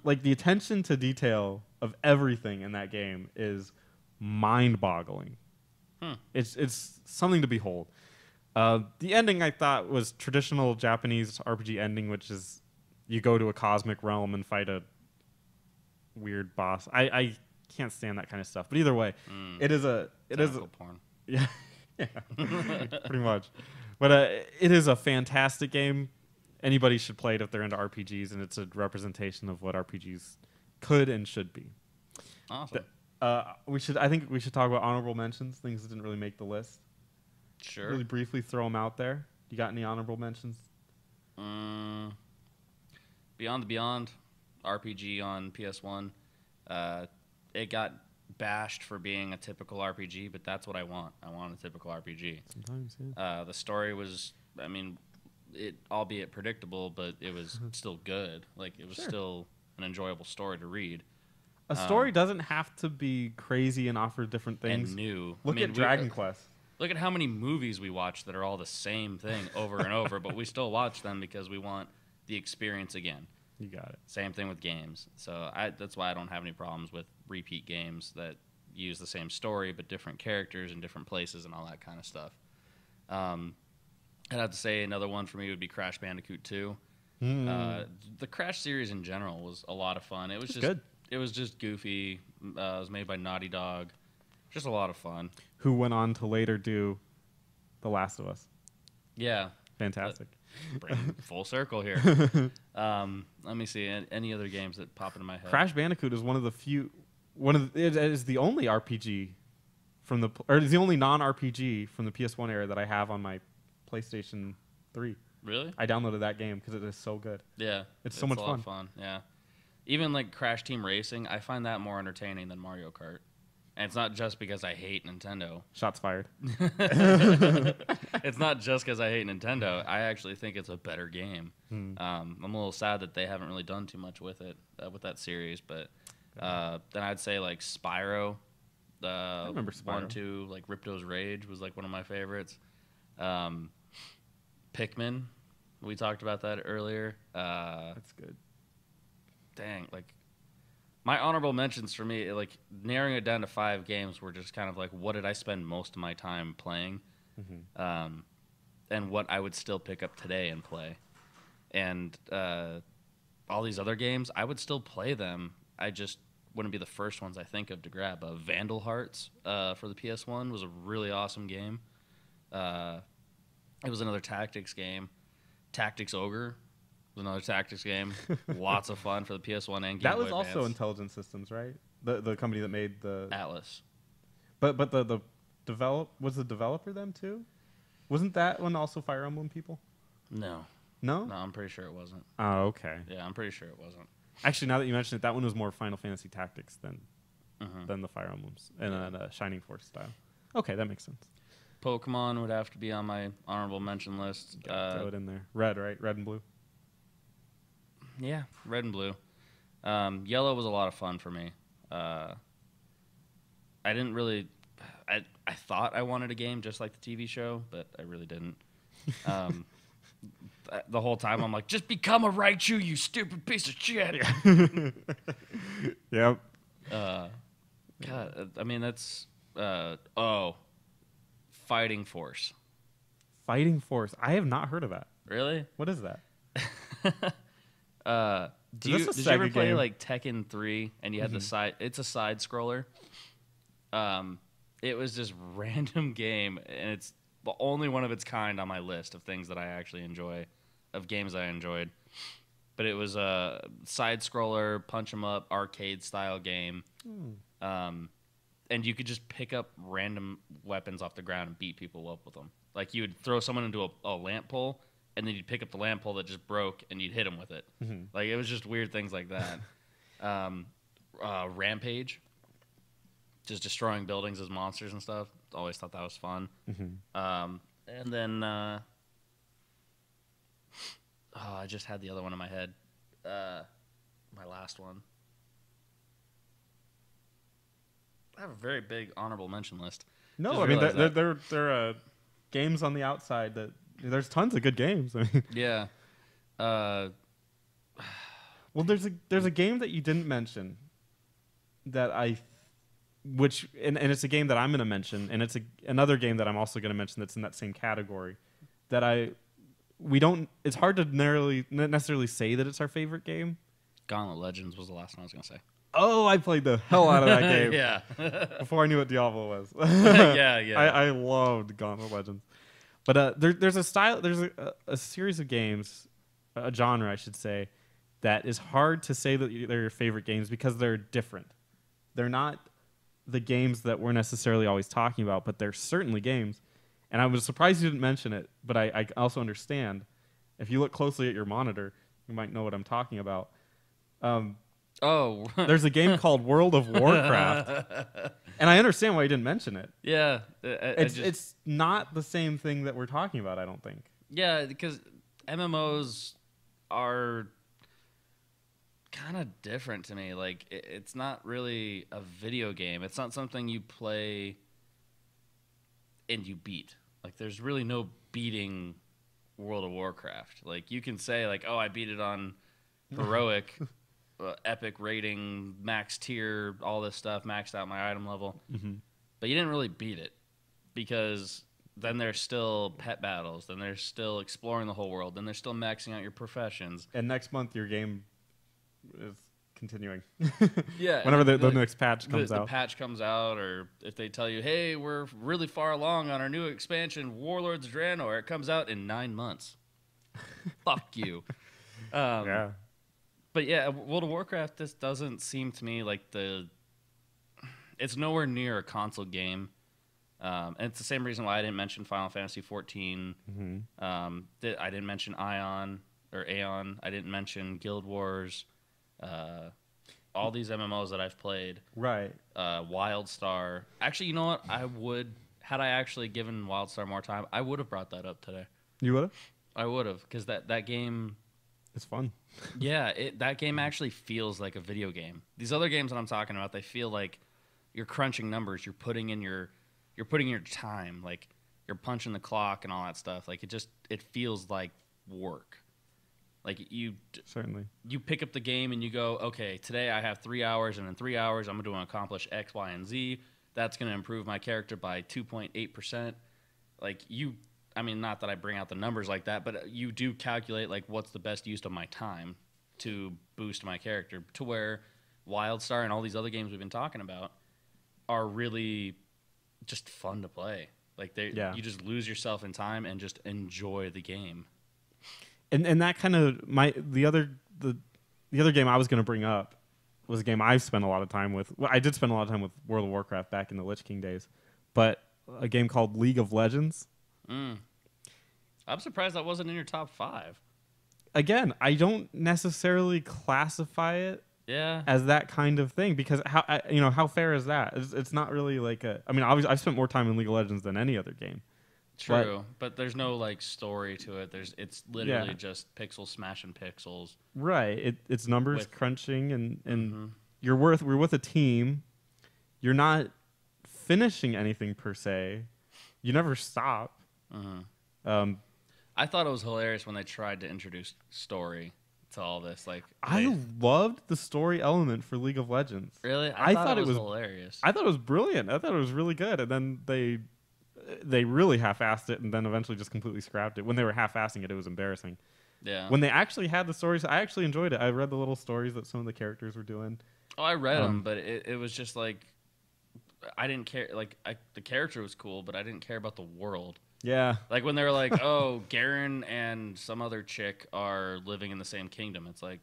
Like, the attention to detail of everything in that game is mind-boggling. It's something to behold. The ending, I thought, was traditional Japanese RPG ending, which is you go to a cosmic realm and fight a weird boss. I can't stand that kind of stuff. But either way, it is Tentacle porn. Yeah, yeah, pretty much. But it is a fantastic game. Anybody should play it if they're into RPGs, and it's a representation of what RPGs could and should be. Awesome. I think we should talk about honorable mentions, things that didn't really make the list. Sure. Really briefly throw them out there. You got any honorable mentions? Beyond the Beyond RPG on PS1. It got bashed for being a typical RPG, but that's what I want. I want a typical RPG. Sometimes, yeah. The story was, I mean, it albeit predictable, but it was still good. Like, it was still an enjoyable story to read. A story doesn't have to be crazy and offer different things. And new. Look at Dragon Quest. Look at how many movies we watch that are all the same thing over and over, but we still watch them because we want the experience again. You got it. Same thing with games. So that's why I don't have any problems with repeat games that use the same story but different characters and different places and all that kind of stuff. I'd have to say another one for me would be Crash Bandicoot 2. The Crash series in general was a lot of fun. It was just good. It was just goofy. It was made by Naughty Dog. Just a lot of fun. Who went on to later do The Last of Us. Yeah. Fantastic. Bring full circle here. Let me see. Any other games that pop into my head? Crash Bandicoot is one of the few. It is the only RPG or is the only non-RPG from the PS1 era that I have on my PlayStation 3. Really? I downloaded that game because it is so good. Yeah. It's so much a lot of fun. Yeah. Even like Crash Team Racing, I find that more entertaining than Mario Kart. And it's not just because I hate Nintendo. Shots fired. It's not just because I hate Nintendo. I actually think it's a better game. I'm a little sad that they haven't really done too much with it, with that series. But then I'd say like Spyro. I remember Spyro. 1, 2, like Ripto's Rage was like one of my favorites. Pikmin. We talked about that earlier. That's good. Dang, like my honorable mentions for me, like narrowing it down to 5 games were just kind of like what did I spend most of my time playing, and what I would still pick up today and play, and all these other games I would still play them. I just wouldn't be the first ones I think of to grab. Vandal Hearts for the PS1 was a really awesome game. It was another tactics game. Tactics Ogre was another tactics game. Lots of fun for the PS1 and Game Boy That was Advance. also Intelligent Systems, right? The company that made the Atlas. But the was the developer them too? Wasn't that one also Fire Emblem people? No, No? I'm pretty sure it wasn't. Oh, okay. Yeah, I'm pretty sure it wasn't. Actually, now that you mention it, that one was more Final Fantasy Tactics than the Fire Emblems and Shining Force style. Okay, that makes sense. Pokemon would have to be on my honorable mention list. Throw it in there. Red, right? Red and blue. Yeah, red and blue. Yellow was a lot of fun for me. I didn't really. I thought I wanted a game just like the TV show, but I really didn't. The whole time I'm like, just become a Raichu, you stupid piece of shit. Yep. God, I mean that's Fighting Force. Fighting Force. I have not heard of that. Really? What is that? Did Is you this a ever Sega play game? like Tekken 3 and you had the side? It's a side scroller. It was this random game, and it's the only one of its kind on my list of things that I actually enjoy, of games I enjoyed. But it was a side scroller, punch 'em up, arcade style game. And you could just pick up random weapons off the ground and beat people up with them. Like you would throw someone into a lamp pole, and then you'd pick up the lamp pole that just broke, and you'd hit them with it. Like it was just weird things like that. Rampage, just destroying buildings as monsters and stuff. Always thought that was fun. And then I just had the other one in my head. My last one. I have a very big honorable mention list. No, Just I mean realized that. there are games on the outside that there's tons of good games. I mean, Yeah. well, there's a game that you didn't mention that which it's a game that I'm going to mention, and it's another game that I'm also going to mention that's in that same category. It's hard to necessarily say that it's our favorite game. Gauntlet Legends was the last one I was going to say. Oh, I played the hell out of that game. Yeah. Before I knew what Diablo was. Yeah. I loved Gauntlet Legends. But there's a series of games, a genre, I should say, that is hard to say that they're your favorite games because they're different. They're not the games that we're necessarily always talking about, but they're certainly games. And I was surprised you didn't mention it, but I also understand. If you look closely at your monitor, you might know what I'm talking about. There's a game called World of Warcraft, and I understand why you didn't mention it. Yeah. It's not the same thing that we're talking about, I don't think. Yeah, because MMOs are kind of different to me. Like, it's not really a video game. It's not something you play and you beat. Like, there's really no beating World of Warcraft. Like, you can say, like, oh, I beat it on heroic, epic rating, max tier, all this stuff, maxed out my item level. But you didn't really beat it because then there's still pet battles. Then there's still exploring the whole world. Then there's still maxing out your professions. And next month, your game is continuing. Yeah. Whenever the next patch comes out. The patch comes out, or if they tell you, hey, we're really far along on our new expansion, Warlords of Draenor, it comes out in 9 months. Fuck you. Yeah. But yeah, World of Warcraft, this doesn't seem to me like it's nowhere near a console game. And it's the same reason why I didn't mention Final Fantasy XIV. I didn't mention Aeon. I didn't mention Guild Wars. All these MMOs that I've played. Right. WildStar. Actually, you know what? Had I actually given WildStar more time, I would have brought that up today. You would have? I would have, because that game... It's fun. Yeah, that game actually feels like a video game. These other games that I'm talking about, they feel like you're crunching numbers. You're putting in your time. Like, you're punching the clock and all that stuff. Like, it feels like work. Like, certainly, you pick up the game and you go, okay, today I have 3 hours, and in 3 hours I'm going to accomplish X, Y, and Z. That's going to improve my character by 2.8%. Like, I mean, not that I bring out the numbers like that, but you do calculate, like, what's the best use of my time to boost my character, to where WildStar and all these other games we've been talking about are really just fun to play. Like, you just lose yourself in time and just enjoy the game. And that kind of the other game I was going to bring up was a game I've spent a lot of time with. Well, I did spend a lot of time with World of Warcraft back in the Lich King days, but a game called League of Legends. I'm surprised that wasn't in your top 5. Again, I don't necessarily classify it as that kind of thing because how fair is that? It's not really like I mean, obviously, I've spent more time in League of Legends than any other game. True, but there's no like story to it. It's literally just pixels smashing pixels. Right. It's numbers crunching and we're with a team. You're not finishing anything per se. You never stop. I thought it was hilarious when they tried to introduce story to all this. Like, I loved the story element for League of Legends. really, I thought it was it was hilarious. I thought it was brilliant. I thought it was really good, and then they really half-assed it, and then eventually just completely scrapped it. When they were half-assing it, it was embarrassing. Yeah. When they actually had the stories, I actually enjoyed it. I read the little stories that some of the characters were doing. Oh, I read them, but it was just like I didn't care. Like the character was cool, but I didn't care about the world. Yeah, Like when they were like, "Oh, Garen and some other chick are living in the same kingdom." It's like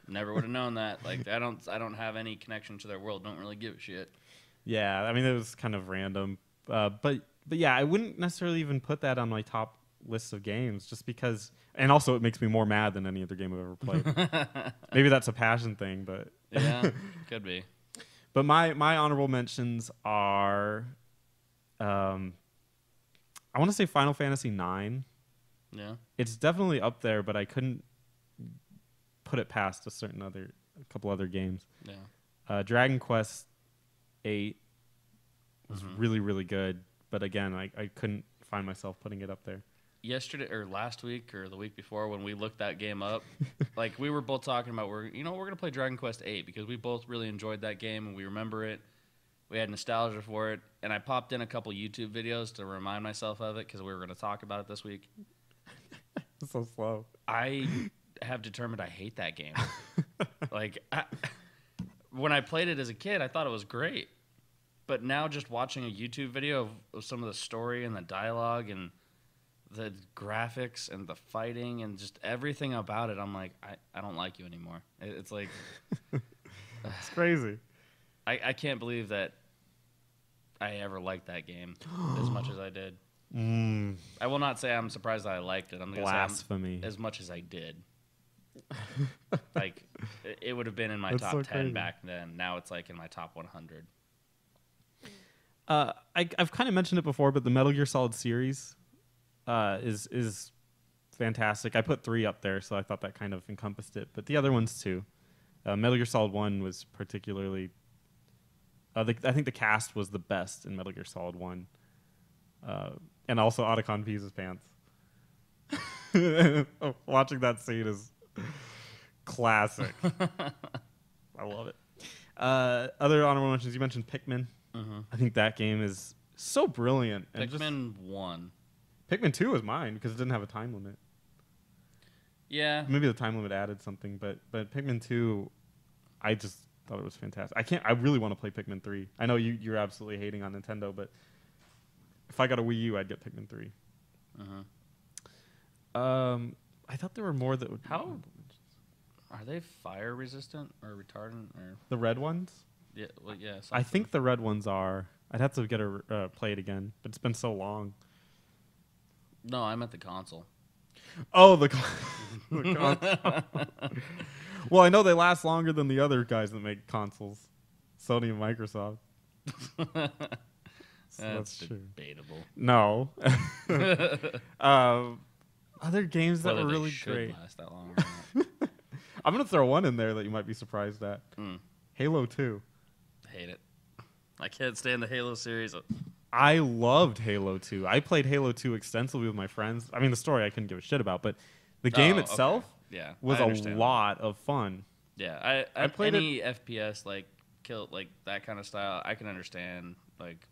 never would have known that. Like I don't have any connection to their world. Don't really give a shit. yeah. I mean, it was kind of random, but yeah, I wouldn't necessarily even put that on my top list of games, just because. And also, it makes me more mad than any other game I've ever played. Maybe that's a passion thing, but Yeah, could be. But my honorable mentions are, I want to say Final Fantasy IX. Yeah. It's definitely up there, but I couldn't put it past a couple other games. Yeah. Dragon Quest VIII was really, really good, but again, I couldn't find myself putting it up there. Yesterday or last week or the week before when we looked that game up, like we were both talking about we're gonna play Dragon Quest VIII because we both really enjoyed that game and we remember it. We had nostalgia for it, and I popped in a couple YouTube videos to remind myself of it because we were gonna talk about it this week. It's so slow. I have determined I hate that game. When I played it as a kid, I thought it was great, but now just watching a YouTube video of some of the story and the dialogue and the graphics and the fighting and just everything about it, I'm like, I don't like you anymore. It's like It's crazy. I can't believe that I ever liked that game as much as I did. I will not say I'm surprised that I liked it. I'm going to say Blasphemy. as much as I did. Like it would have been in my That's top so 10 crazy. back then. Now it's like in my top 100. I've kind of mentioned it before, but the Metal Gear Solid series is fantastic. I put 3 up there, so I thought that kind of encompassed it. But the other ones too. Metal Gear Solid 1 was particularly. I think the cast was the best in Metal Gear Solid 1, and also Otacon pees his pants. Watching that scene is classic. I love it. Other honorable mentions, you mentioned Pikmin. I think that game is so brilliant. And Pikmin 1. Pikmin 2 was mine because it didn't have a time limit. Yeah. Maybe the time limit added something, but Pikmin 2, I just thought it was fantastic. I really want to play Pikmin 3. I know you're absolutely hating on Nintendo, but if I got a Wii U, I'd get Pikmin 3. I thought there were more that would. How are they fire resistant or retardant or The red ones? yeah? Well, yeah. I think the red ones are. I'd have to get a play it again, but it's been so long. No, I meant the console. Oh, the console. Well, I know they last longer than the other guys that make consoles, Sony and Microsoft. So That's true. debatable. No. Other games that Whether were they really should great. last that long. Or not. I'm gonna throw one in there that you might be surprised at. Halo 2. Hate it. I can't stand the Halo series. I loved Halo 2. I played Halo 2 extensively with my friends. I mean, the story I couldn't give a shit about, but the game itself yeah, was I a understand lot of fun. Yeah, I played any FPS like kill like that kind of style. I can understand like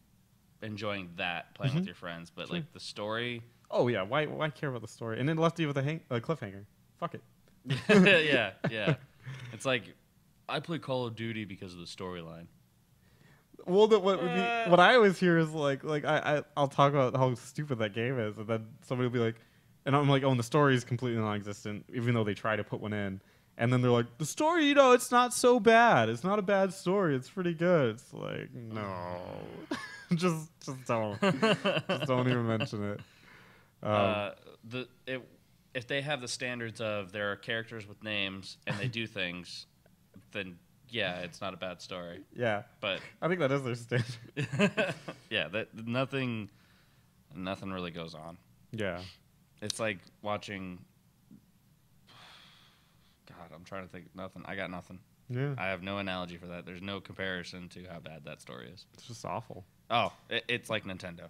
enjoying that playing with your friends, but like the story. Oh yeah, why care about the story? And it left you with a cliffhanger. Fuck it. yeah. It's like I play Call of Duty because of the storyline. Well, what I always hear is like I'll talk about how stupid that game is, and then somebody will be like, and I'm like, oh, and the story is completely non-existent, even though they try to put one in, and then they're like, the story, it's not so bad. It's not a bad story. It's pretty good. It's like, no, just don't, just don't even mention it. If they have the standards of there are characters with names and they do things, then yeah, it's not a bad story. Yeah, But I think that is their standard. yeah, that nothing really goes on. Yeah. It's like watching. God, I'm trying to think. Nothing. I got nothing. Yeah. I have no analogy for that. There's no comparison to how bad that story is. It's just awful. Oh, it's like Nintendo.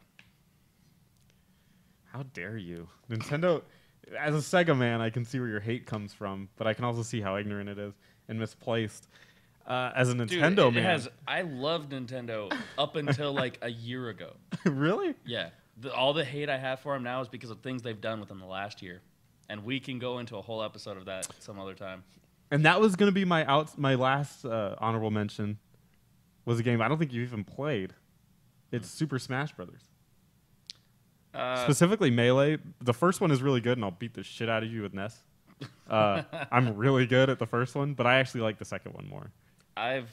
How dare you? Nintendo As a Sega man, I can see where your hate comes from, but I can also see how ignorant it is and misplaced. As a Nintendo man, I love Nintendo up until like a year ago. Really? Yeah, all the hate I have for them now is because of things they've done within the last year, and we can go into a whole episode of that some other time. And that was going to be my last honorable mention. Was a game I don't think you even played. It's Super Smash Brothers. Specifically Melee. The first one is really good, and I'll beat the shit out of you with Ness. I'm really good at the first one, but I actually like the second one more. I've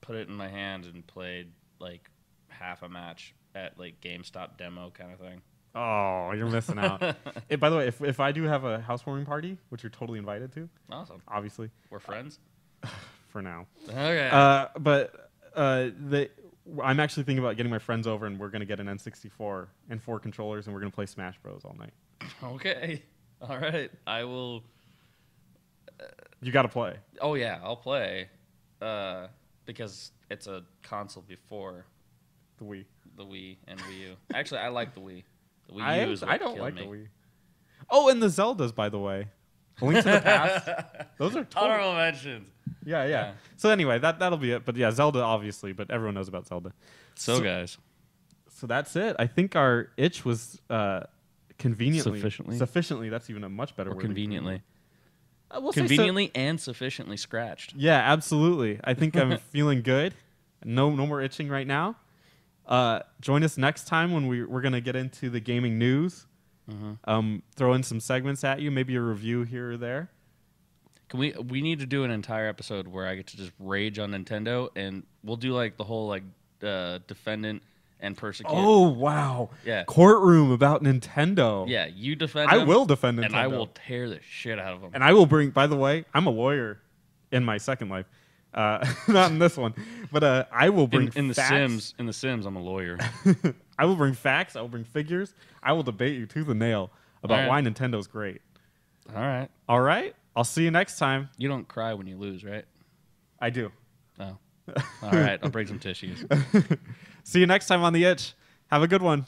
put it in my hand and played like half a match at like GameStop demo kind of thing. Oh, you're missing out. By the way, if I do have a housewarming party, which you're totally invited to, awesome. Obviously, we're friends for now. Okay. I'm actually thinking about getting my friends over, and we're gonna get an N64 and 4 controllers, and we're gonna play Smash Bros all night. Okay. All right. I will. You got to play. Oh yeah, I'll play. Because it's a console before The Wii. The Wii and Wii U. Actually, I like the Wii. The Wii U is what I don't killed like me. the Wii. Oh, and the Zeldas, by the way. A Link to the Past. Those are honorable mentions. Yeah. So anyway, that'll be it. But yeah, Zelda obviously, but everyone knows about Zelda. So guys. So that's it. I think our itch was conveniently. Sufficiently. That's even a much better word. Conveniently. We'll Conveniently and sufficiently scratched. Yeah, absolutely. I think I'm feeling good. No more itching right now. Join us next time when we're going to get into the gaming news. Throw in some segments at you, maybe a review here or there. Can we need to do an entire episode where I get to just rage on Nintendo, and we'll do like the whole like defendant and persecute. Oh wow! Yeah, courtroom about Nintendo. Yeah, you defend. I will defend Nintendo, and I will tear the shit out of them. And I will bring. By the way, I'm a lawyer in my second life, not in this one, but I will bring in facts. the Sims. In the Sims, I'm a lawyer. I will bring facts. I will bring figures. I will debate you tooth and nail about why Nintendo's great. All right. All right. I'll see you next time. You don't cry when you lose, right? I do. Oh. All right. I'll bring some tissues. See you next time on The Itch. Have a good one.